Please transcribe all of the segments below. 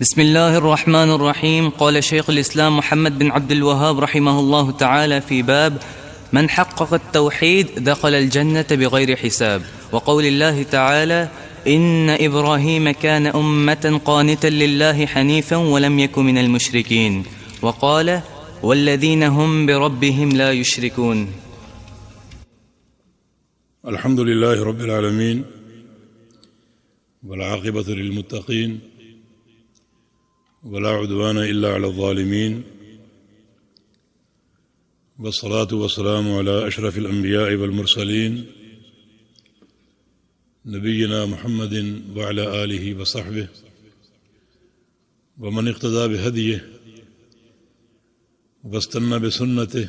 بسم الله الرحمن الرحيم. قال شيخ الإسلام محمد بن عبد الوهاب رحمه الله تعالى في باب من حقق التوحيد دخل الجنة بغير حساب، وقول الله تعالى إن إبراهيم كان أمة قانتا لله حنيفا ولم يك من المشركين، وقال والذين هم بربهم لا يشركون. الحمد لله رب العالمين والعاقبة للمتقين ولا عدوان إلا على الظالمين، والصلاة والسلام على أشرف الأنبياء والمرسلين نبينا محمد وعلى آله وصحبه ومن اقتدى بهديه واستنى بسنته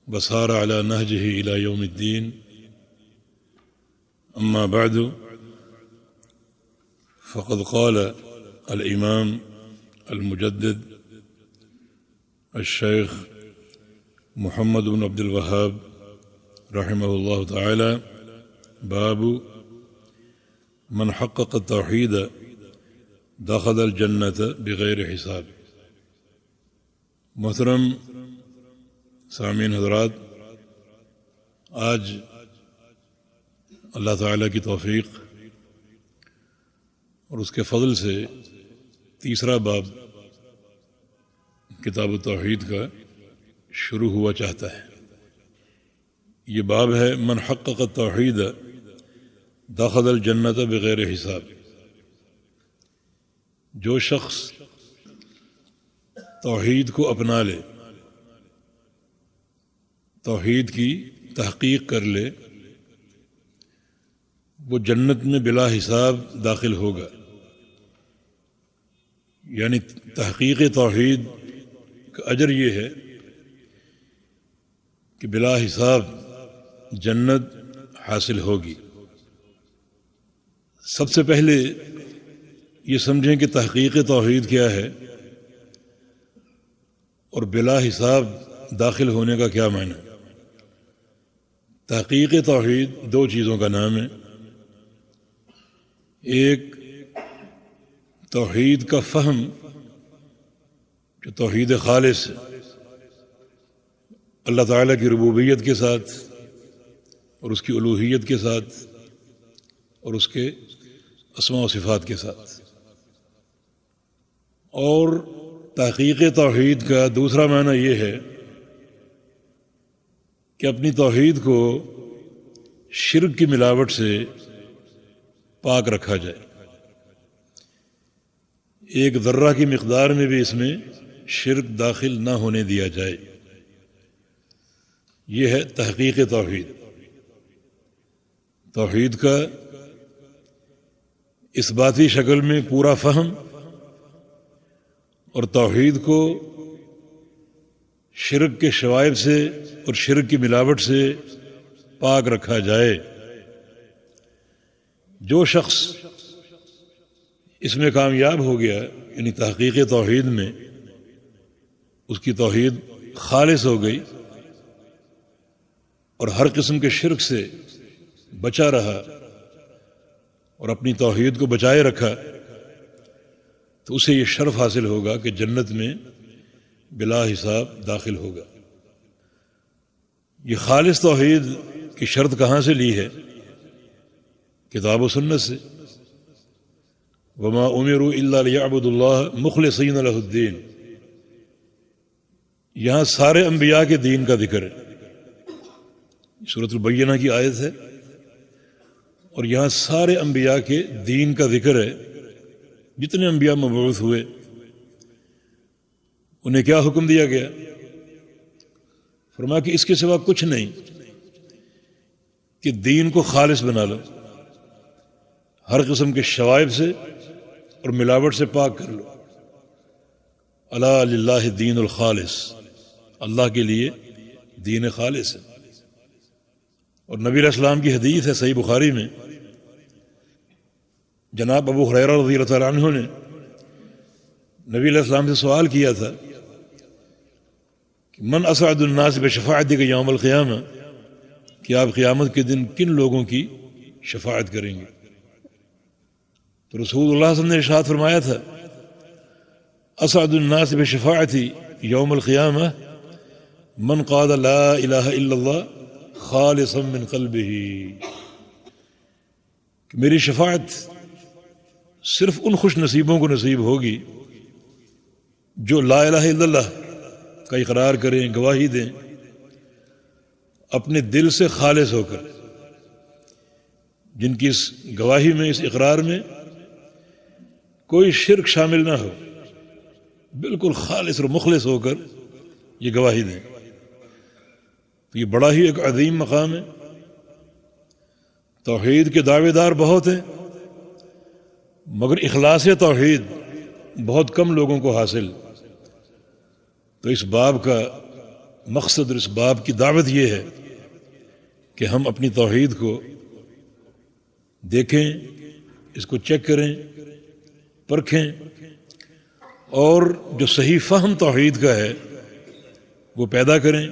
وسار على نهجه إلى يوم الدين. أما بعد، فقد قال الإمام المجدد الشيخ محمد بن عبد الوهاب رحمه الله تعالى: باب من حقق التوحيد دخل الجنة بغیر حساب. محترم سامعین حضرات، آج اللہ تعالیٰ کی توفیق اور اس کے فضل سے تیسرا باب کتاب التوحید کا شروع ہوا چاہتا ہے. یہ باب ہے من حقق التوحید دخل الجنت بغیر حساب. جو شخص توحید کو اپنا لے، توحید کی تحقیق کر لے، وہ جنت میں بلا حساب داخل ہوگا. یعنی تحقیق توحید کا اجر یہ ہے کہ بلا حساب جنت حاصل ہوگی. سب سے پہلے یہ سمجھیں کہ تحقیق توحید کیا ہے اور بلا حساب داخل ہونے کا کیا معنی ہے. تحقیق توحید دو چیزوں کا نام ہے. ایک توحید کا فہم جو توحید خالص ہے، اللہ تعالیٰ کی ربوبیت کے ساتھ اور اس کی الوہیت کے ساتھ اور اس کے اسماء و صفات کے ساتھ. اور تحقیق توحید کا دوسرا معنی یہ ہے کہ اپنی توحید کو شرک کی ملاوٹ سے پاک رکھا جائے. ایک ذرہ کی مقدار میں بھی اس میں شرک داخل نہ ہونے دیا جائے. یہ ہے تحقیق توحید. توحید کا اثباتی شکل میں پورا فہم اور توحید کو شرک کے شوائب سے اور شرک کی ملاوٹ سے پاک رکھا جائے. جو شخص اس میں کامیاب ہو گیا، یعنی تحقیق توحید میں اس کی توحید خالص ہو گئی اور ہر قسم کے شرک سے بچا رہا اور اپنی توحید کو بچائے رکھا، تو اسے یہ شرف حاصل ہوگا کہ جنت میں بلا حساب داخل ہوگا. یہ خالص توحید کی شرط کہاں سے لی ہے؟ کتاب و سنت سے. وما امروا الا ليعبدوا الله مخلصین له الدین. یہاں سارے انبیاء کے دین کا ذکر ہے. سورۃ البینہ کی آیت ہے اور یہاں سارے انبیاء کے دین کا ذکر ہے. جتنے انبیاء مبعوث ہوئے انہیں کیا حکم دیا گیا؟ فرمایا کہ اس کے سوا کچھ نہیں کہ دین کو خالص بنا لو، ہر قسم کے شوائب سے اور ملاوٹ سے پاک کر لو. الا للہ الدین الخالص، اللہ کے لیے دین خالص ہے. اور نبی علیہ السلام کی حدیث ہے صحیح بخاری میں، جناب ابو ہریرہ رضی اللہ تعالیٰ عنہ نے نبی علیہ السلام سے سوال کیا تھا کہ من اسعد الناس بشفاعتک یوم القیامہ، کہ آپ قیامت کے دن کن لوگوں کی شفاعت کریں گے؟ تو رسول اللہ صلی اللہ علیہ وسلم نے ارشاد فرمایا تھا اسعد الناس بشفاعتی یوم القیامہ من قال لا الہ الا اللہ خالصا من قلبہ، کہ میری شفاعت صرف ان خوش نصیبوں کو نصیب ہوگی جو لا الہ الا اللہ کا اقرار کریں، گواہی دیں اپنے دل سے خالص ہو کر، جن کی اس گواہی میں، اس اقرار میں کوئی شرک شامل نہ ہو، بالکل خالص اور مخلص ہو کر یہ گواہی دیں۔ تو یہ بڑا ہی ایک عظیم مقام ہے۔ توحید کے دعوے دار بہت ہیں مگر اخلاص توحید بہت کم لوگوں کو حاصل۔ تو اس باب کا مقصد اور اس باب کی دعوت یہ ہے کہ ہم اپنی توحید کو دیکھیں، اس کو چیک کریں، پرکھیں، اور جو صحیح فہم توحید کا ہے وہ پیدا کریں،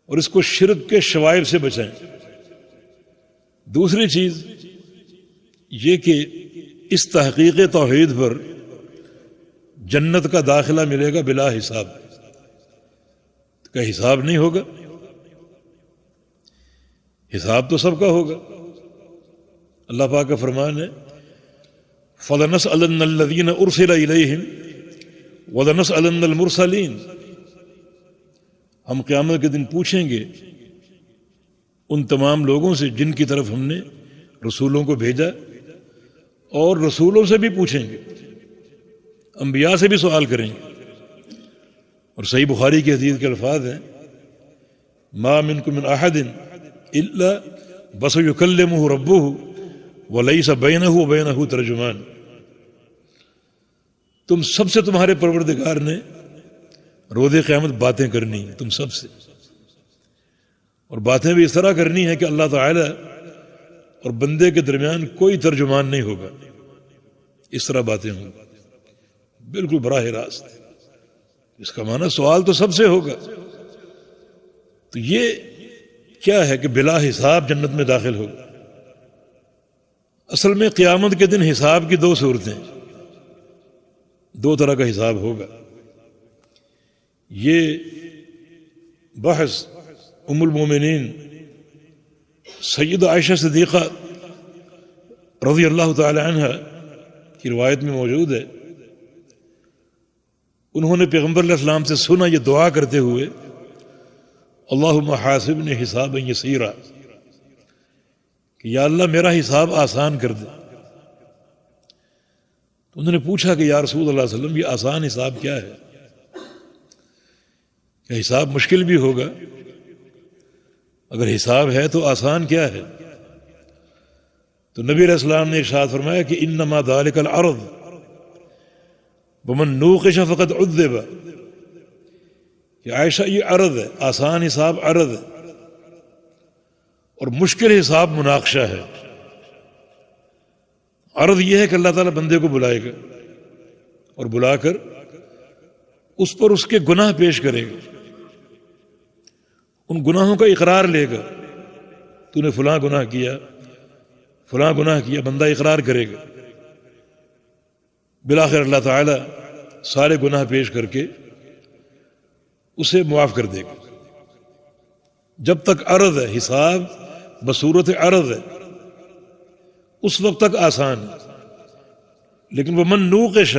اور اس کو شرک کے شوائب سے بچائیں۔ دوسری چیز یہ کہ اس تحقیق توحید پر جنت کا داخلہ ملے گا بلا حساب، کا حساب نہیں ہوگا، حساب تو سب کا ہوگا۔ اللہ پاک کا فرمان ہے فَلَنَسْأَلَنَّ الَّذِينَ أُرْسِلَ إِلَيْهِمْ وَلَنَسْأَلَنَّ الْمُرْسَلِينَ، ہم قیامت کے دن پوچھیں گے ان تمام لوگوں سے جن کی طرف ہم نے رسولوں کو بھیجا، اور رسولوں سے بھی پوچھیں گے، انبیاء سے بھی سوال کریں گے۔ اور صحیح بخاری کی حدیث کے الفاظ ہیں ما منکم من احد الا وسيكلمه ربه وليس بينه وبينه ترجمان، تم سب سے تمہارے پروردگار نے روز قیامت باتیں کرنی ہیں، تم سب سے، اور باتیں بھی اس طرح کرنی ہے کہ اللہ تعالی اور بندے کے درمیان کوئی ترجمان نہیں ہوگا، اس طرح باتیں ہوں گی بالکل براہ راست۔ اس کا معنی سوال تو سب سے ہوگا۔ تو یہ کیا ہے کہ بلا حساب جنت میں داخل ہوگا۔ اصل میں قیامت کے دن حساب کی دو صورتیں، دو طرح کا حساب ہوگا۔ یہ بحث ام المومنین سید عائشہ صدیقہ رضی اللہ تعالی عنہ کی روایت میں موجود ہے، انہوں نے پیغمبر علیہ السلام سے سنا یہ دعا کرتے ہوئے اللہم حاسبنی حسابا یسیرا، کہ یا اللہ میرا حساب آسان کر دے۔ تو انہوں نے پوچھا کہ یا رسول اللہ صلی اللہ علیہ وسلم یہ آسان حساب کیا ہے؟ کہ حساب مشکل بھی ہوگا، اگر حساب ہے تو آسان کیا ہے؟ تو نبی علیہ السلام نے ارشاد فرمایا کہ انما ذالک العرض ومن نوقش فقد عذب، کہ عائشہ یہ عرض ہے، آسان حساب عرض ہے، اور مشکل حساب مناقشہ ہے۔ عرض یہ ہے کہ اللہ تعالیٰ بندے کو بلائے گا اور بلا کر اس پر اس کے گناہ پیش کرے گا، ان گناہوں کا اقرار لے گا، تو نے فلاں گناہ کیا، فلاں گناہ کیا، بندہ اقرار کرے گا۔ بالآخر اللہ تعالیٰ سارے گناہ پیش کر کے اسے معاف کر دے گا۔ جب تک عرض ہے، حساب بصورت عرض ہے، اس وقت تک آسان ہے۔ لیکن وہ من نوقش،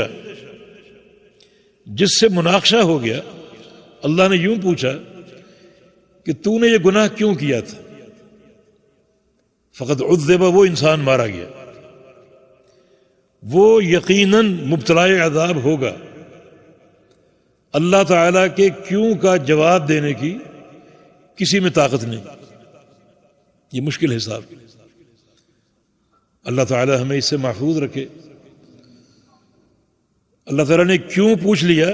جس سے مناقشہ ہو گیا، اللہ نے یوں پوچھا کہ تو نے یہ گناہ کیوں کیا تھا، فقط عذب، وہ انسان مارا گیا، وہ یقیناً مبتلا عذاب ہوگا۔ اللہ تعالیٰ کے کیوں کا جواب دینے کی کسی میں طاقت نہیں، یہ مشکل حساب۔ اللہ تعالیٰ ہمیں اس سے محفوظ رکھے۔ اللہ تعالیٰ نے کیوں پوچھ لیا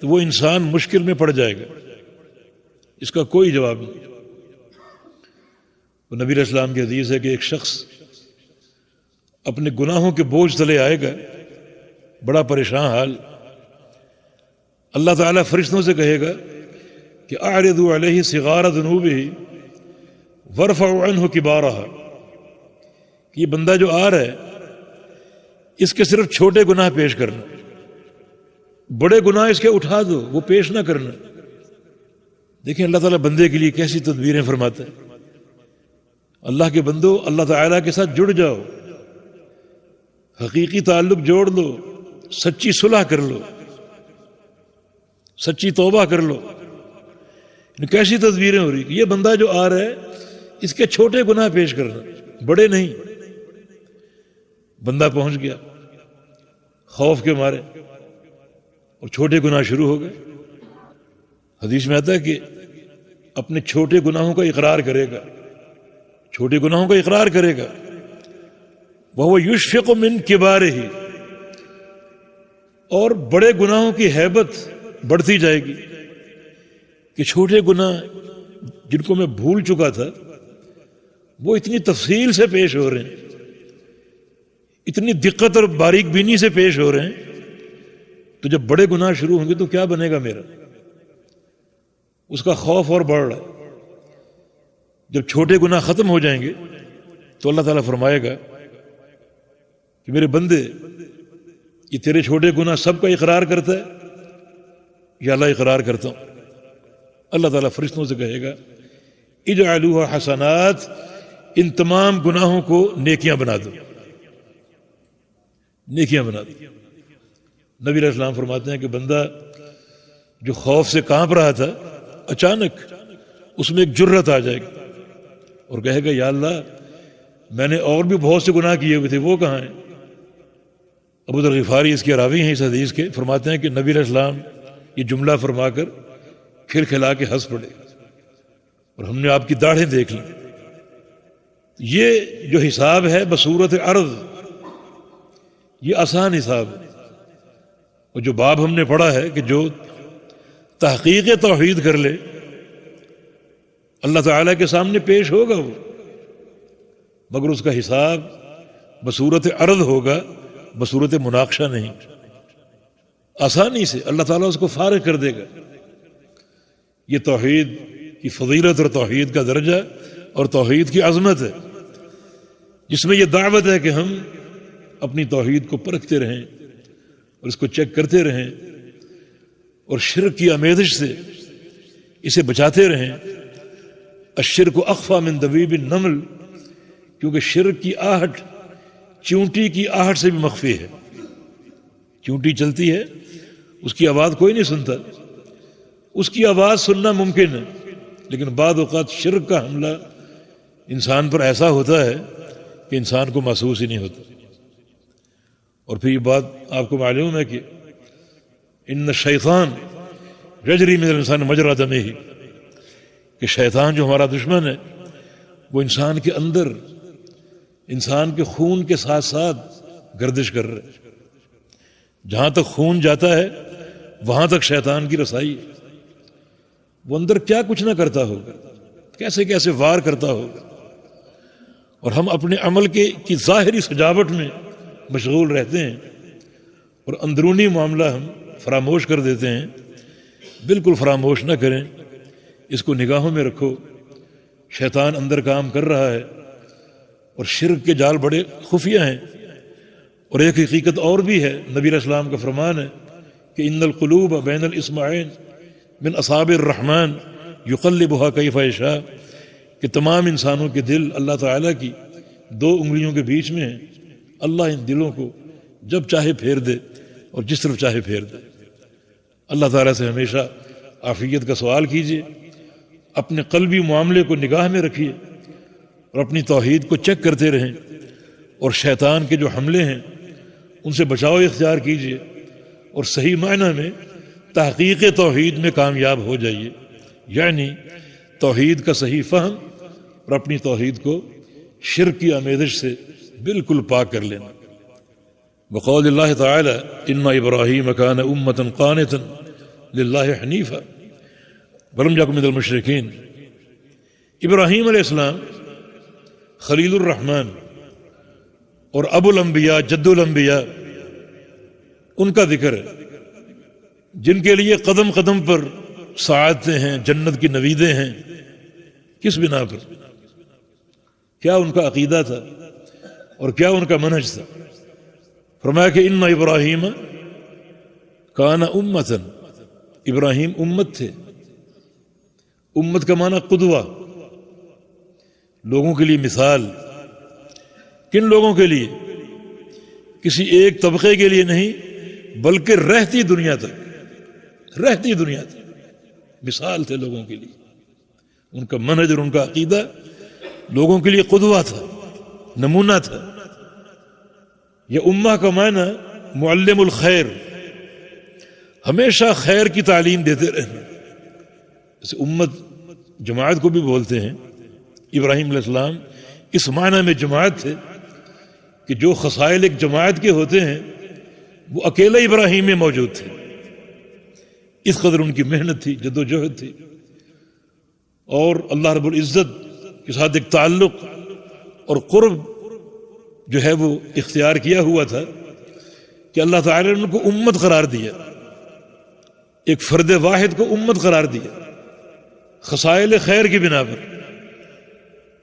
تو وہ انسان مشکل میں پڑ جائے گا، اس کا کوئی جواب نہیں۔ وہ نبی علیہ السلام کی حدیث ہے کہ ایک شخص اپنے گناہوں کے بوجھ تلے آئے گا، بڑا پریشان حال۔ اللہ تعالیٰ فرشتوں سے کہے گا کہ اعرضوا علیہ صغار ذنوبہ وارفعوا عنہ کبارہا، کہ یہ بندہ جو آ رہا ہے اس کے صرف چھوٹے گناہ پیش کرنا، بڑے گناہ اس کے اٹھا دو، وہ پیش نہ کرنا۔ دیکھیں اللہ تعالیٰ بندے کے لیے کیسی تدبیریں فرماتا ہے۔ اللہ کے بندو اللہ تعالیٰ کے ساتھ جڑ جاؤ، حقیقی تعلق جوڑ لو، سچی صلح کر لو، سچی توبہ کر لو۔ کیسی تدبیریں ہو رہی کہ یہ بندہ جو آ رہا ہے اس کے چھوٹے گناہ پیش کرنا، بڑے نہیں۔ بندہ پہنچ گیا خوف کے مارے اور چھوٹے گناہ شروع ہو گئے۔ حدیث میں آتا ہے کہ اپنے چھوٹے گناہوں کا اقرار کرے گا، چھوٹے گناہوں کا اقرار کرے گا، وہ یشفق من کبارہ، اور بڑے گناہوں کی ہیبت بڑھتی جائے گی کہ چھوٹے گناہ جن کو میں بھول چکا تھا وہ اتنی تفصیل سے پیش ہو رہے ہیں، اتنی دقت اور باریک بینی سے پیش ہو رہے ہیں، تو جب بڑے گناہ شروع ہوں گے تو کیا بنے گا میرا؟ اس کا خوف اور بڑھ رہا ہے۔ جب چھوٹے گناہ ختم ہو جائیں گے تو اللہ تعالیٰ فرمائے گا کہ میرے بندے یہ تیرے چھوٹے گناہ سب کا اقرار کرتا ہے؟ یا اللہ اقرار کرتا ہوں۔ اللہ تعالیٰ فرشتوں سے کہے گا اجعلوها حسنات، ان تمام گناہوں کو نیکیاں بنا دو، نیکیاں بنا دو۔ نبی علیہ السلام فرماتے ہیں کہ بندہ جو خوف سے کانپ رہا تھا اچانک اس میں ایک جرت آ جائے گی اور کہے گا یا اللہ میں نے اور بھی بہت سے گناہ کیے ہوئے تھے، وہ کہاں ہیں؟ ابو ذر غفاری اس کے راوی ہیں اس حدیث کے، فرماتے ہیں کہ نبی علیہ السلام یہ جملہ فرما کر کھلکھلا کے ہنس پڑے اور ہم نے آپ کی داڑھیں دیکھ لی۔ یہ جو حساب ہے بصورت عرض، یہ آسان حساب ہے۔ اور جو باب ہم نے پڑھا ہے کہ جو تحقیق توحید کر لے اللہ تعالیٰ کے سامنے پیش ہوگا وہ، مگر اس کا حساب بصورت عرض ہوگا، بصورت مناقشہ نہیں۔ آسانی سے اللہ تعالیٰ اس کو فارغ کر دے گا۔ یہ توحید کی فضیلت اور توحید کا درجہ اور توحید کی عظمت ہے، جس میں یہ دعوت ہے کہ ہم اپنی توحید کو پرکھتے رہیں اور اس کو چیک کرتے رہیں اور شرک کی آمیزش سے اسے بچاتے رہیں۔ الشرک اخفی من دبیب النمل، کیونکہ شرک کی آہٹ چونٹی کی آہٹ سے بھی مخفی ہے۔ چونٹی چلتی ہے اس کی آواز کوئی نہیں سنتا، اس کی آواز سننا ممکن ہے، لیکن بعض اوقات شرک کا حملہ انسان پر ایسا ہوتا ہے کہ انسان کو محسوس ہی نہیں ہوتا۔ اور پھر یہ بات آپ کو معلوم ہے کہ ان الشیطان یجری من الانسان مجرى دمہ، کہ شیطان جو ہمارا دشمن ہے وہ انسان کے اندر، انسان کے خون کے ساتھ ساتھ گردش کر رہے ہیں۔ جہاں تک خون جاتا ہے وہاں تک شیطان کی رسائی ہے۔ وہ اندر کیا کچھ نہ کرتا ہوگا، کیسے کیسے وار کرتا ہوگا، اور ہم اپنے عمل کی ظاہری سجاوٹ میں مشغول رہتے ہیں اور اندرونی معاملہ ہم فراموش کر دیتے ہیں۔ بالکل فراموش نہ کریں، اس کو نگاہوں میں رکھو۔ شیطان اندر کام کر رہا ہے اور شرک کے جال بڑے خفیہ ہیں۔ اور ایک حقیقت اور بھی ہے، نبی علیہ السلام کا فرمان ہے کہ ان القلوب بین الاصبعین من اصابع الرحمن یقلبها کیف یشاء، کہ تمام انسانوں کے دل اللہ تعالیٰ کی 2 انگلیوں کے بیچ میں ہیں۔ اللہ ان دلوں کو جب چاہے پھیر دے اور جس طرف چاہے پھیر دے۔ اللہ تعالیٰ سے ہمیشہ عافیت کا سوال کیجیے، اپنے قلبی معاملے کو نگاہ میں رکھیے اور اپنی توحید کو چیک کرتے رہیں، اور شیطان کے جو حملے ہیں ان سے بچاؤ اختیار کیجیے، اور صحیح معنی میں تحقیق توحید میں کامیاب ہو جائیے، یعنی توحید کا صحیح فہم اور اپنی توحید کو شرک کی آمیزش سے بالکل پاک کر لینا۔ وقول اللہ تعالی ان ابراہیم کان امۃ قانتا للہ حنیفا ولم یکن من المشرکین۔ ابراہیم علیہ السلام خلیل الرحمن اور ابو الانبیاء، جد الانبیاء، ان کا ذکر ہے، جن کے لیے قدم قدم پر سعادتیں ہیں، جنت کی نویدیں ہیں۔ کس بنا پر؟ کیا ان کا عقیدہ تھا اور کیا ان کا منہج تھا؟ فرمایا کہ ان ابراہیم کان امتن، ابراہیم امت تھے۔ امت کا معنی قدوہ، لوگوں کے لیے مثال۔ کن لوگوں کے لیے؟ کسی ایک طبقے کے لیے نہیں، بلکہ رہتی دنیا تک، رہتی دنیا تک مثال تھے لوگوں کے لیے۔ ان کا منہج اور ان کا عقیدہ لوگوں کے لیے قدوہ تھا، نمونہ تھا۔ یہ امہ کا معنی معلم الخیر، ہمیشہ خیر کی تعلیم دیتے رہنا۔ جیسے امت جماعت کو بھی بولتے ہیں، ابراہیم علیہ السلام اس معنی میں جماعت تھے کہ جو خصائل ایک جماعت کے ہوتے ہیں وہ اکیلے ابراہیم میں موجود تھے۔ اس قدر ان کی محنت تھی، جد و جہد تھی، اور اللہ رب العزت کے ساتھ ایک تعلق اور قرب جو ہے وہ اختیار کیا ہوا تھا کہ اللہ تعالی نے ان کو امت قرار دیا، ایک فرد واحد کو امت قرار دیا خصائل خیر کی بنا پر۔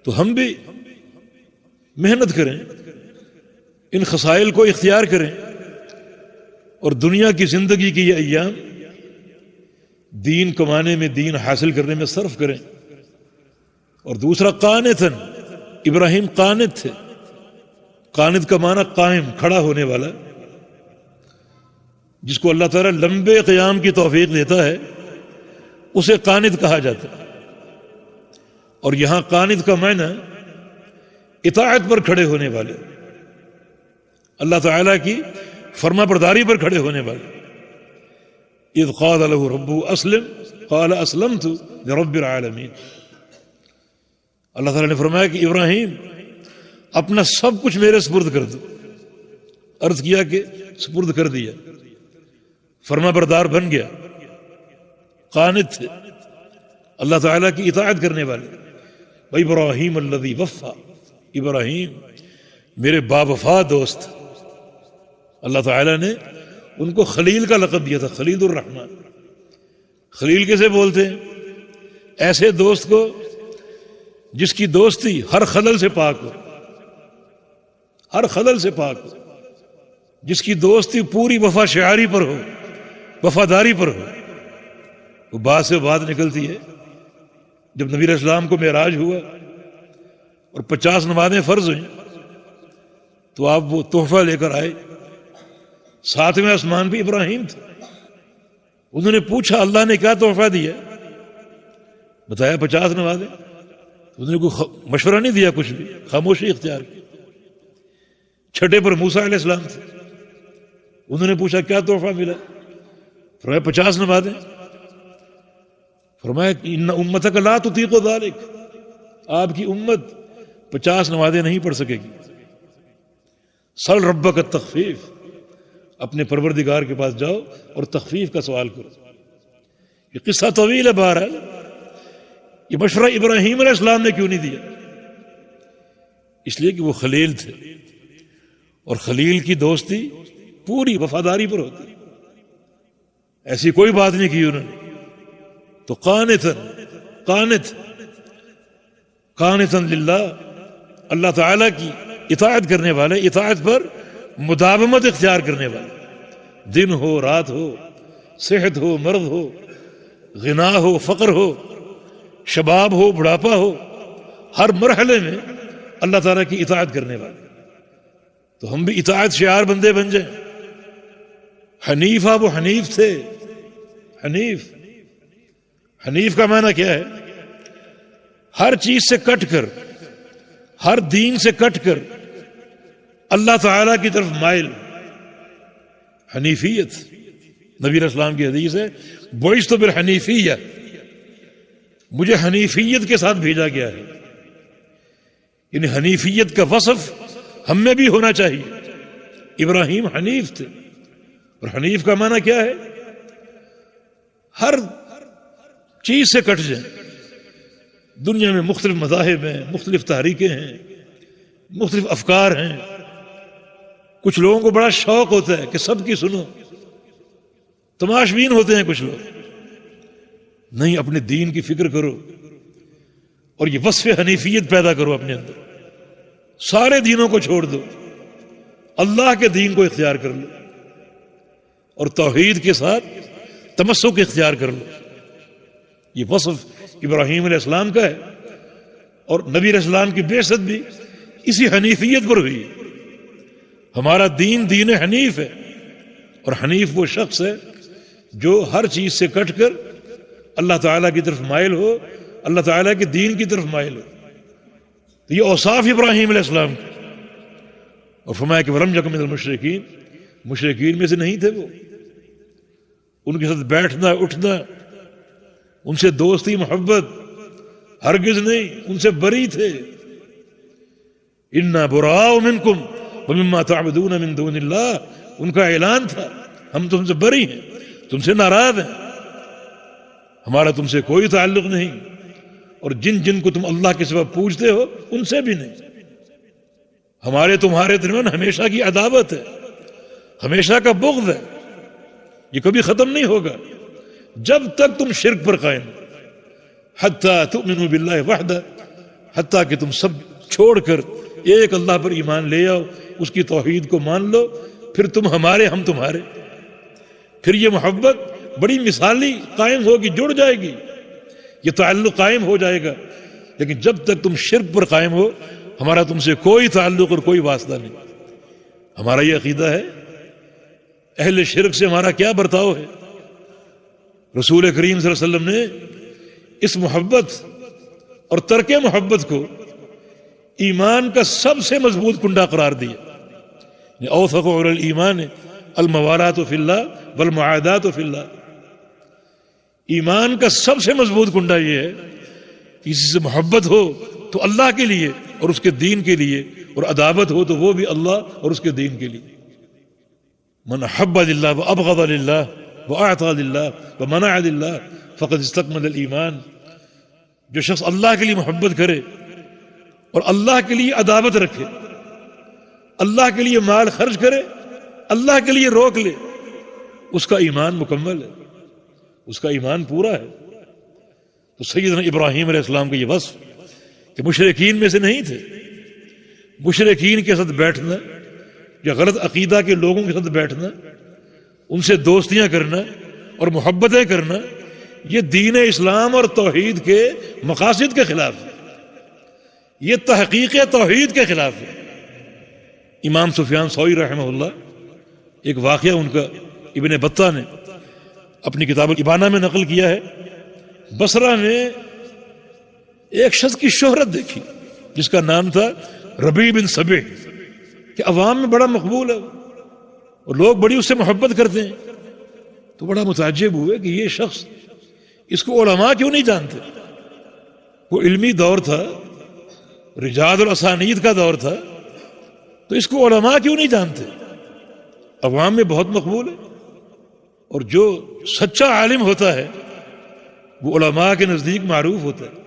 تو ہم بھی محنت کریں، ان خصائل کو اختیار کریں، اور دنیا کی زندگی کی یہ ایام دین کمانے میں، دین حاصل کرنے میں صرف کریں۔ اور دوسرا قانتاً، ابراہیم قانت تھے۔ قانت کا معنی قائم، کھڑا ہونے والا، جس کو اللہ تعالیٰ لمبے قیام کی توفیق دیتا ہے اسے قانت کہا جاتا ہے۔ اور یہاں قانت کا معنی اطاعت پر کھڑے ہونے والے، اللہ تعالیٰ کی فرما برداری پر کھڑے ہونے والے۔ اذ قال له ربه اسلم قال اسلمت لرب العالمین۔ اللہ تعالیٰ نے فرمایا کہ ابراہیم اپنا سب کچھ میرے سپرد کر دو۔ عرض کیا کہ سپرد کر دیا، فرما بردار بن گیا، قانت تھے، اللہ تعالیٰ کی اطاعت کرنے والے۔ ابراہیم الذی وفا، ابراہیم میرے باوفا دوست۔ اللہ تعالیٰ نے ان کو خلیل کا لقب دیا تھا، خلیل الرحمن۔ خلیل کیسے بولتے ہیں؟ ایسے دوست کو جس کی دوستی ہر خلل سے پاک ہو، ہر خلل سے پاک ہو، جس کی دوستی پوری وفا شعاری پر ہو، وفاداری پر ہو۔ وہ بات سے بات نکلتی ہے، جب نبی علیہ السلام کو معراج ہوا اور 50 نمازیں فرض ہوئیں تو آپ وہ تحفہ لے کر آئے۔ 7ویں آسمان پہ ابراہیم تھے۔ انہوں نے پوچھا اللہ نے کیا تحفہ دیا؟ بتایا 50 نمازیں۔ انہوں نے کوئی مشورہ نہیں دیا، کچھ بھی، خاموشی اختیار کی۔ چھٹے پر موسیٰ علیہ السلام تھے، انہوں نے پوچھا کیا تحفہ ملا؟ فرمایا 50 نمازیں۔ فرمایا ان امتک لا تطیق ذلک، آپ کی امت 50 نمازیں نہیں پڑھ سکے گی۔ سل ربک التخفیف، اپنے پروردگار کے پاس جاؤ اور تخفیف کا سوال کرو۔ یہ قصہ طویل ہے، بہرحال یہ مشورہ ابراہیم علیہ السلام نے کیوں نہیں دیا؟ اس لیے کہ وہ خلیل تھے، اور خلیل کی دوستی پوری وفاداری پر ہوتی، ایسی کوئی بات نہیں کی انہوں نے۔ تو قانتاً للہ، اللہ تعالیٰ کی اطاعت کرنے والے، اطاعت پر مداومت اختیار کرنے والے، دن ہو رات ہو، صحت ہو مرض ہو، غنا ہو فقر ہو، شباب ہو بڑھاپا ہو، ہر مرحلے میں اللہ تعالیٰ کی اطاعت کرنے والے۔ تو ہم بھی اطاعت شعار بندے بن جائیں۔ حنیف ابو حنیف تھے۔ حنیف کا معنی کیا ہے؟ ہر چیز سے کٹ کر، ہر دین سے کٹ کر اللہ تعالیٰ کی طرف مائل، حنیفیت۔ نبی علیہ السلام کی حدیث ہے بعثت بالحنیفیہ، مجھے حنیفیت کے ساتھ بھیجا گیا ہے۔ یعنی حنیفیت کا وصف ہم میں بھی ہونا چاہیے۔ ابراہیم حنیف تھے، اور حنیف کا معنی کیا ہے؟ ہر چیز سے کٹ جائیں۔ دنیا میں مختلف مذاہب ہیں، مختلف تحریکیں ہیں، مختلف افکار ہیں۔ کچھ لوگوں کو بڑا شوق ہوتا ہے کہ سب کی سنو، تماش بین ہوتے ہیں کچھ لوگ۔ نہیں، اپنے دین کی فکر کرو اور یہ وصف حنیفیت پیدا کرو اپنے اندر۔ سارے دینوں کو چھوڑ دو، اللہ کے دین کو اختیار کر لو اور توحید کے ساتھ تمسک اختیار کر لو. یہ وصف ابراہیم علیہ السلام کا ہے، اور نبی علیہ السلام کی بعثت بھی اسی حنیفیت پر ہوئی. ہمارا دین دین حنیف ہے، اور حنیف وہ شخص ہے جو ہر چیز سے کٹ کر اللہ تعالیٰ کی طرف مائل ہو، اللہ تعالیٰ کے دین کی طرف مائل ہو. تو یہ اوصاف ابراہیم علیہ السلام کے. اور فرمایا کہ ولم یکن من المشرکین، مشرکین میں سے نہیں تھے وہ. ان کے ساتھ بیٹھنا اٹھنا، ان سے دوستی محبت ہرگز نہیں، ان سے بری تھے. انا براء منکم ومما تعبدون من دون اللہ، ان کا اعلان تھا ہم تم سے بری ہیں، تم سے ناراض ہیں، ہمارا تم سے کوئی تعلق نہیں، اور جن جن کو تم اللہ کے سوا پوجتے ہو ان سے بھی نہیں. ہمارے تمہارے درمیان ہمیشہ کی عداوت ہے، ہمیشہ کا بغض ہے، یہ کبھی ختم نہیں ہوگا جب تک تم شرک پر قائم. حتی تؤمنوا باللہ وحدہ، حتیٰ کہ تم سب چھوڑ کر ایک اللہ پر ایمان لے آؤ، اس کی توحید کو مان لو، پھر تم ہمارے ہم تمہارے. پھر یہ محبت بڑی مثالی قائم ہوگی، جڑ جائے گی، یہ تعلق قائم ہو جائے گا. لیکن جب تک تم شرک پر قائم ہو ہمارا تم سے کوئی تعلق اور کوئی واسطہ نہیں. ہمارا یہ عقیدہ ہے. اہل شرک سے ہمارا کیا برتاؤ ہے؟ رسول کریم صلی اللہ علیہ وسلم نے اس محبت اور ترک محبت کو ایمان کا سب سے مضبوط کنڈا قرار دیا. اوثق علی الایمان الموالات فی اللہ والمعادات فی اللہ. ایمان کا سب سے مضبوط کنڈا یہ ہے کہ کسی سے محبت ہو تو اللہ کے لیے اور اس کے دین کے لیے، اور عداوت ہو تو وہ بھی اللہ اور اس کے دین کے لیے. من احب للہ وابغض للہ واعطى للہ ومنع للہ فقد استکمل الایمان. جو شخص اللہ کے لیے محبت کرے اور اللہ کے لیے عداوت رکھے، اللہ کے لیے مال خرچ کرے، اللہ کے لیے روک لے، اس کا ایمان مکمل ہے، اس کا ایمان پورا ہے. تو سیدنا ابراہیم علیہ السلام کا یہ وصف کہ مشرکین میں سے نہیں تھے. مشرکین کے ساتھ بیٹھنا یا غلط عقیدہ کے لوگوں کے ساتھ بیٹھنا، ان سے دوستیاں کرنا اور محبتیں کرنا، یہ دین اسلام اور توحید کے مقاصد کے خلاف ہے، یہ تحقیق توحید کے خلاف ہے. امام سفیان ثوری رحمہ اللہ، ایک واقعہ ان کا ابن بطہ نے اپنی کتاب الابانہ میں نقل کیا ہے. بصرہ میں ایک شخص کی شہرت دیکھی جس کا نام تھا ربیع بن سبع، کہ عوام میں بڑا مقبول ہے اور لوگ بڑی اس سے محبت کرتے ہیں. تو بڑا متعجب ہوئے کہ یہ شخص، اس کو علماء کیوں نہیں جانتے؟ وہ علمی دور تھا، رجال الاسانید کا دور تھا، تو اس کو علماء کیوں نہیں جانتے؟ عوام میں بہت مقبول ہے، اور جو سچا عالم ہوتا ہے وہ علماء کے نزدیک معروف ہوتا ہے،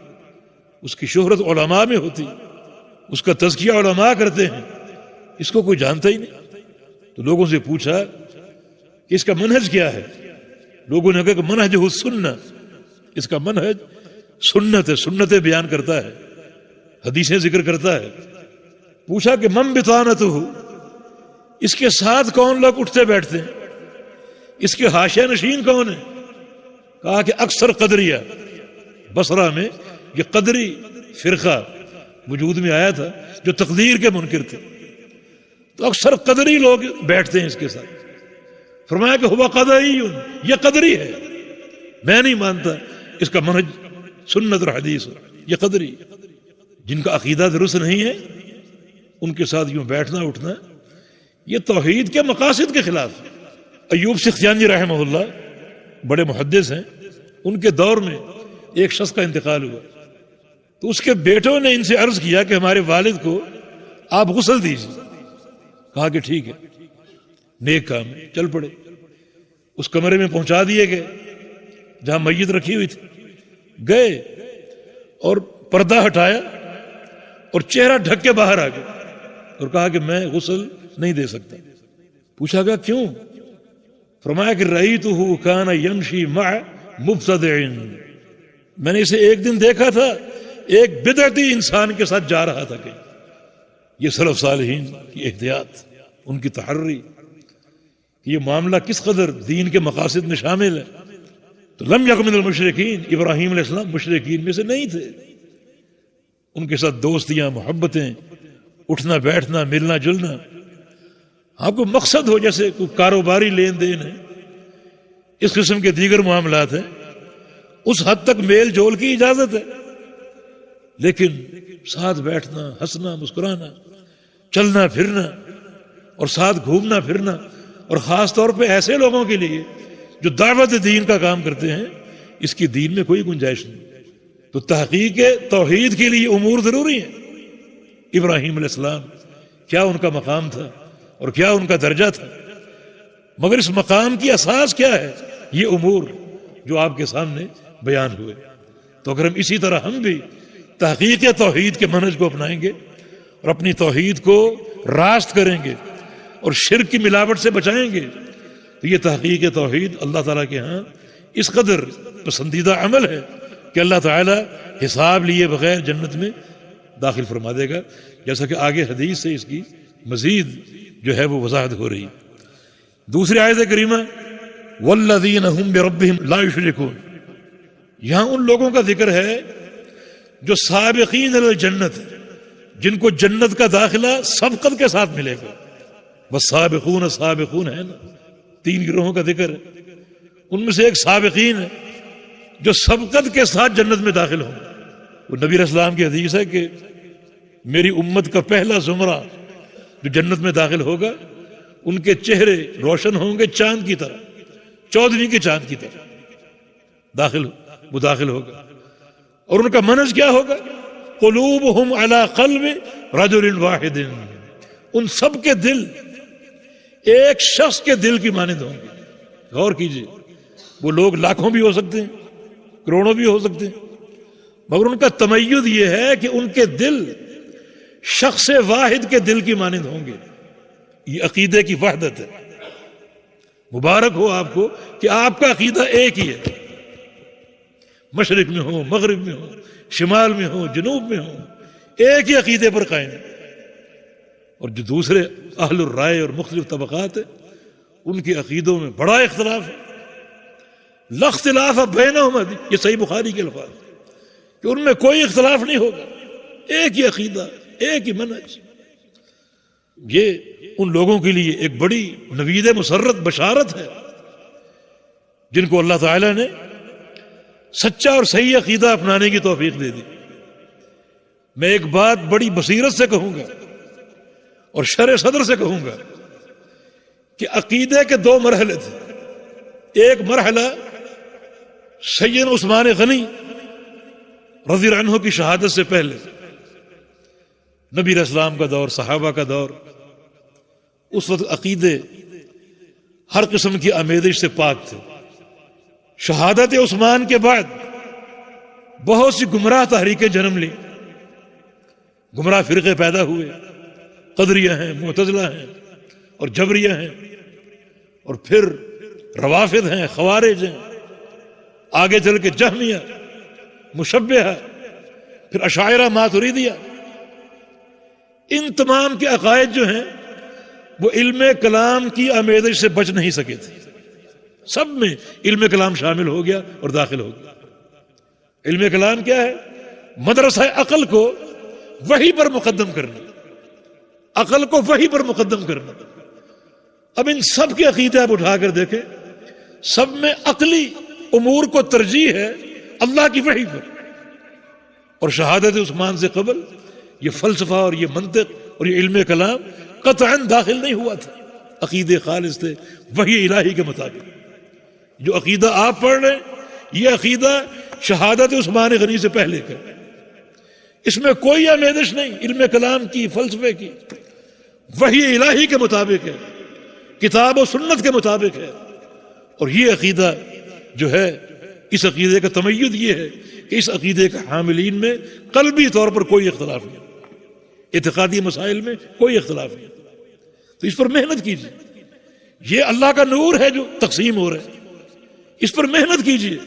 اس کی شہرت علماء میں ہوتی، اس کا تزکیہ علماء کرتے ہیں، اس کو کوئی جانتا ہی نہیں. تو لوگوں سے پوچھا کہ اس کا منہج کیا ہے؟ لوگوں نے کہا کہ منہج السنہ، اس کا منہج سنت ہے، سنتیں بیان کرتا ہے، حدیثیں ذکر کرتا ہے. پوچھا کہ من بطانتہ، اس کے ساتھ کون لوگ اٹھتے بیٹھتے ہیں، اس کے حاشیہ نشین کون ہیں؟ کہا کہ اکثر قدریہ. بصرہ میں یہ قدری فرقہ وجود میں آیا تھا جو تقدیر کے منکر تھے، تو اکثر قدری لوگ بیٹھتے ہیں اس کے ساتھ. فرمایا کہ ہوا قدری، یہ قدری ہے، میں نہیں مانتا اس کا منہج سنت اور حدیث. یہ قدری، جن کا عقیدہ درست نہیں ہے ان کے ساتھ یوں بیٹھنا اٹھنا یہ توحید کے مقاصد کے خلاف. ایوب سختیانی رحمہ اللہ بڑے محدث ہیں، ان کے دور میں ایک شخص کا انتقال ہوا، تو اس کے بیٹوں نے ان سے عرض کیا کہ ہمارے والد کو آپ غسل دیجیے. کہا کہ ٹھیک ہے، نیک کام ہے، چل پڑے. اس کمرے میں پہنچا دیے گئے جہاں میت رکھی ہوئی تھی. گئے اور پردہ ہٹایا اور چہرہ ڈھک کے باہر آ گئے اور کہا کہ میں غسل نہیں دے سکتا. پوچھا گیا کیوں؟ فرمایا کہ رأیتہ کان یمشی مع مبتدع، میں نے اسے ایک دن دیکھا تھا ایک بدعتی انسان کے ساتھ جا رہا تھا. کہ یہ سلف صالحین کی احتیاط. ان کی تحری، یہ معاملہ کس قدر دین کے مقاصد میں شامل ہے. تو لم یکن من المشرکین، ابراہیم علیہ السلام مشرکین میں سے نہیں تھے. ان کے ساتھ دوستیاں، محبتیں، اٹھنا بیٹھنا، ملنا جلنا. ہاں کوئی مقصد ہو، جیسے کوئی کاروباری لین دین ہے، اس قسم کے دیگر معاملات ہیں، اس حد تک میل جول کی اجازت ہے. لیکن ساتھ بیٹھنا، ہنسنا، مسکرانا، چلنا پھرنا اور ساتھ گھومنا پھرنا، اور خاص طور پہ ایسے لوگوں کے لیے جو دعوت دین کا کام کرتے ہیں، اس کی دین میں کوئی گنجائش نہیں. تو تحقیق توحید کے لیے امور ضروری ہیں. ابراہیم علیہ السلام کیا ان کا مقام تھا اور کیا ان کا درجہ تھا، مگر اس مقام کی اساس کیا ہے؟ یہ امور جو آپ کے سامنے بیان ہوئے. تو اگر ہم اسی طرح ہم بھی تحقیق توحید کے منہج کو اپنائیں گے اور اپنی توحید کو راست کریں گے اور شرک کی ملاوٹ سے بچائیں گے، تو یہ تحقیق توحید اللہ تعالیٰ کے ہاں اس قدر پسندیدہ عمل ہے کہ اللہ تعالیٰ حساب لیے بغیر جنت میں داخل فرما دے گا، جیسا کہ آگے حدیث سے اس کی مزید جو ہے وہ وضاحت ہو رہی. دوسری آیت کریمہ والذین هم بربهم لا یشرکون، یہاں ان لوگوں کا ذکر ہے جو سابقین الی الجنت، جن کو جنت کا داخلہ سبقت کے ساتھ ملے گا. بس سابقون سابقون ہے نا، 3 گروہوں کا ذکر ہے، ان میں سے ایک سابقین ہے جو سبقت کے ساتھ جنت میں داخل ہوں. وہ نبی علیہ السلام کی حدیث ہے کہ میری امت کا پہلا زمرہ جو جنت میں داخل ہوگا، ان کے چہرے روشن ہوں گے چاند کی طرح، 14ویں کے چاند کی طرح وہ داخل ہوگا. اور ان کا منہج کیا ہوگا؟ قلوبہم علی قلب رجل واحد، ان سب کے دل ایک شخص کے دل کی مانند ہوں گے. غور کیجئے، وہ لوگ لاکھوں بھی ہو سکتے ہیں، کروڑوں بھی ہو سکتے ہیں، مگر ان کا تمیز یہ ہے کہ ان کے دل شخص واحد کے دل کی مانند ہوں گے. یہ عقیدے کی وحدت ہے. مبارک ہو آپ کو کہ آپ کا عقیدہ ایک ہی ہے، مشرق میں ہو، مغرب میں ہو، شمال میں ہو، جنوب میں ہو، ایک ہی عقیدے پر قائم ہے. اور جو دوسرے اہل الرائے اور مختلف طبقات ہیں، ان کے عقیدوں میں بڑا اختلاف ہے. لا اختلاف بینہم، یہ صحیح بخاری کے الفاظ کہ ان میں کوئی اختلاف نہیں ہوگا، ایک ہی عقیدہ، ایک ہی منہج. یہ ان لوگوں کے لیے ایک بڑی نوید مسرت بشارت ہے جن کو اللہ تعالی نے سچا اور صحیح عقیدہ اپنانے کی توفیق دے دی. میں ایک بات بڑی بصیرت سے کہوں گا اور شرح صدر سے کہوں گا کہ عقیدے کے 2 مرحلے تھے. ایک مرحلہ سید عثمان غنی رضی اللہ عنہ کی شہادت سے پہلے، نبی علیہ السلام کا دور، صحابہ کا دور، اس وقت عقیدے ہر قسم کی آمیزش سے پاک تھے. شہادت عثمان کے بعد بہت سی گمراہ تحریکیں جنم لی، گمراہ فرقے پیدا ہوئے، قدریہ ہیں، معتزلہ ہیں اور جبریہ ہیں، اور پھر روافض ہیں، خوارج ہیں، آگے چل کے جہمیہ، مشبہہ، پھر اشاعرہ، ماتریدیہ. ان تمام کے عقائد جو ہیں وہ علم کلام کی آمیزش سے بچ نہیں سکے تھے. سب میں علم کلام شامل ہو گیا اور داخل ہو گیا. علم کلام کیا ہے؟ مدرسہ عقل کو وحی پر مقدم کرنا، عقل کو وحی پر مقدم کرنا. اب ان سب کے عقیدے آپ اٹھا کر دیکھیں، سب میں عقلی امور کو ترجیح ہے اللہ کی وحی پر. اور شہادت عثمان سے قبل یہ فلسفہ اور یہ منطق اور یہ علم کلام قطعاً داخل نہیں ہوا تھا. عقیدے خالص تھے وحی الہی کے مطابق. جو عقیدہ آپ پڑھ رہے ہیں یہ عقیدہ شہادت عثمان غنی سے پہلے کا، اس میں کوئی آمیزش نہیں، علم کلام کی، فلسفے کی، وحی الہی کے مطابق ہے، کتاب و سنت کے مطابق ہے. اور یہ عقیدہ جو ہے، اس عقیدے کا تمیز یہ ہے کہ اس عقیدے کے حاملین میں قلبی طور پر کوئی اختلاف نہیں، اعتقادی مسائل میں کوئی اختلاف نہیں. تو اس پر محنت کیجیے. یہ اللہ کا نور ہے جو تقسیم ہو رہا ہے، اس پر محنت کیجیے،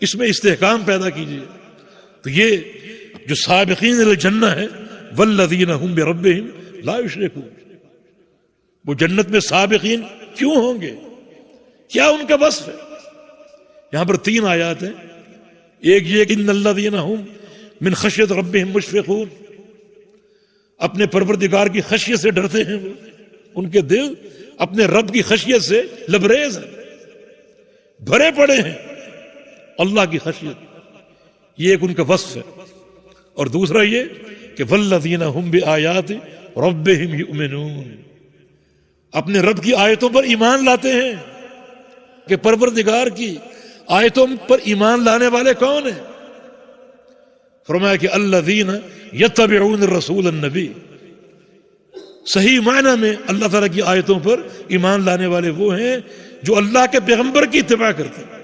اس میں استحکام پیدا کیجیے. تو یہ جو سابقین الجنہ ہے، والذین هم بربهم لا یشرکون، وہ جنت میں سابقین کیوں ہوں گے؟ کیا ان کا وصف ہے؟ یہاں پر 3 آیات ہیں. ایک یہ کہ ان الذین هم من خشیت ربهم مشفقون، اپنے پروردگار کی خشیت سے ڈرتے ہیں وہ، ان کے دل اپنے رب کی خشیت سے لبریز ہیں، بھرے پڑے ہیں اللہ کی خشیت. یہ ایک ان کا وصف ہے. اور دوسرا یہ کہ والذین هم بآیات ربهم یؤمنون، اپنے رب کی آیتوں پر ایمان لاتے ہیں. کہ پروردگار کی آیتوں پر ایمان لانے والے کون ہیں؟ فرمایا کہ الذین یتبعون الرسول النبی، صحیح معنی میں اللہ تعالیٰ کی آیتوں پر ایمان لانے والے وہ ہیں جو اللہ کے پیغمبر کی اتباع کرتے ہیں،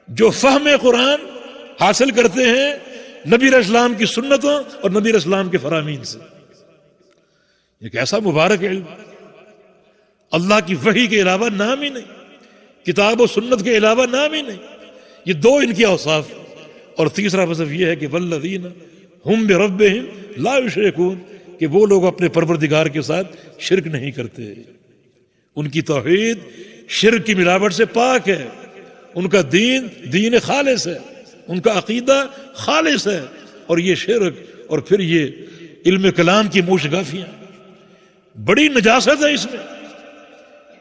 جو فہم قرآن حاصل کرتے ہیں نبی علیہ السلام کی سنتوں اور نبی علیہ السلام کے فرامین سے. ایک ایسا مبارک علم، اللہ کی وحی کے علاوہ نام ہی نہیں، کتاب و سنت کے علاوہ نام ہی نہیں. یہ 2 ان کے اوصاف. اور تیسرا وصف یہ ہے کہ والذین ہم بربہم لا یشرکون، کہ وہ لوگ اپنے پروردگار کے ساتھ شرک نہیں کرتے. ان کی توحید شرک کی ملاوٹ سے پاک ہے، ان کا دین خالص ہے، ان کا عقیدہ خالص ہے. اور یہ شرک اور پھر یہ علم کلام کی موشگافیاں، بڑی نجاست ہے اس میں.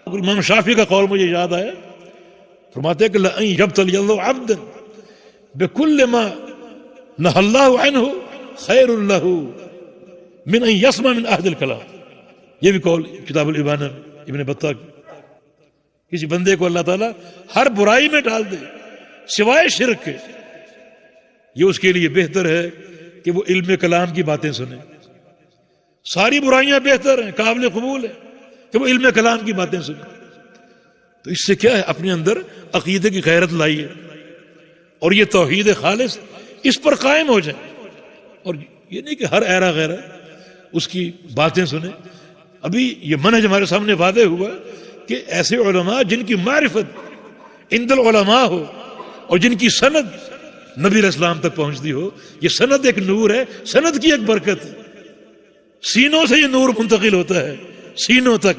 امام شافعی کا قول مجھے یاد آیا، فرماتے ہیں کہ لَأَن يَبْتَلِيَ اللَّهُ عَبْدًا بِكُلِّ مَا نَهَى اللَّهُ عَنْهُ خَيْرٌ لَهُ مِنْ أَن يَسْمَعَ مِنْ أَحْدِ الْكَلَامِ. یہ بھی قول کتاب الابانہ ابن بطہ کی. کسی بندے کو اللہ تعالیٰ ہر برائی میں ڈال دے سوائے شرک کے، یہ اس کے لیے بہتر ہے کہ وہ علم کلام کی باتیں سنیں. ساری برائیاں بہتر ہیں، قابل قبول ہے کہ وہ علم کلام کی باتیں سنیں. تو اس سے کیا ہے؟ اپنے اندر عقیدے کی غیرت لائیے اور یہ توحید خالص اس پر قائم ہو جائے. اور یہ نہیں کہ ہر ایرا غیرہ اس کی باتیں سنیں. ابھی یہ منہج ہمارے سامنے واضح ہوا کہ ایسے علماء جن کی معرفت عند العلماء ہو اور جن کی سند نبی علیہ السلام تک پہنچتی ہو. یہ سند ایک نور ہے، سند کی ایک برکت ہے. سینوں سے یہ نور منتقل ہوتا ہے سینوں تک.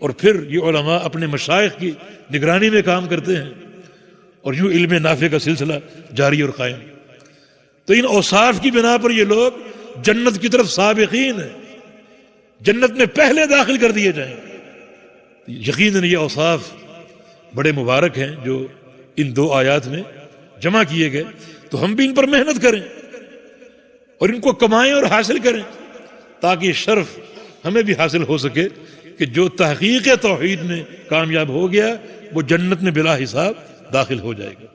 اور پھر یہ علماء اپنے مشائخ کی نگرانی میں کام کرتے ہیں اور یوں علم نافع کا سلسلہ جاری اور قائم. تو ان اوصاف کی بنا پر یہ لوگ جنت کی طرف سابقین ہیں، جنت میں پہلے داخل کر دیے جائیں. یقیناً یہ اوصاف بڑے مبارک ہیں جو ان 2 آیات میں جمع کیے گئے. تو ہم بھی ان پر محنت کریں اور ان کو کمائیں اور حاصل کریں تاکہ یہ شرف ہمیں بھی حاصل ہو سکے کہ جو تحقیق توحید میں کامیاب ہو گیا وہ جنت میں بلا حساب داخل ہو جائے گا.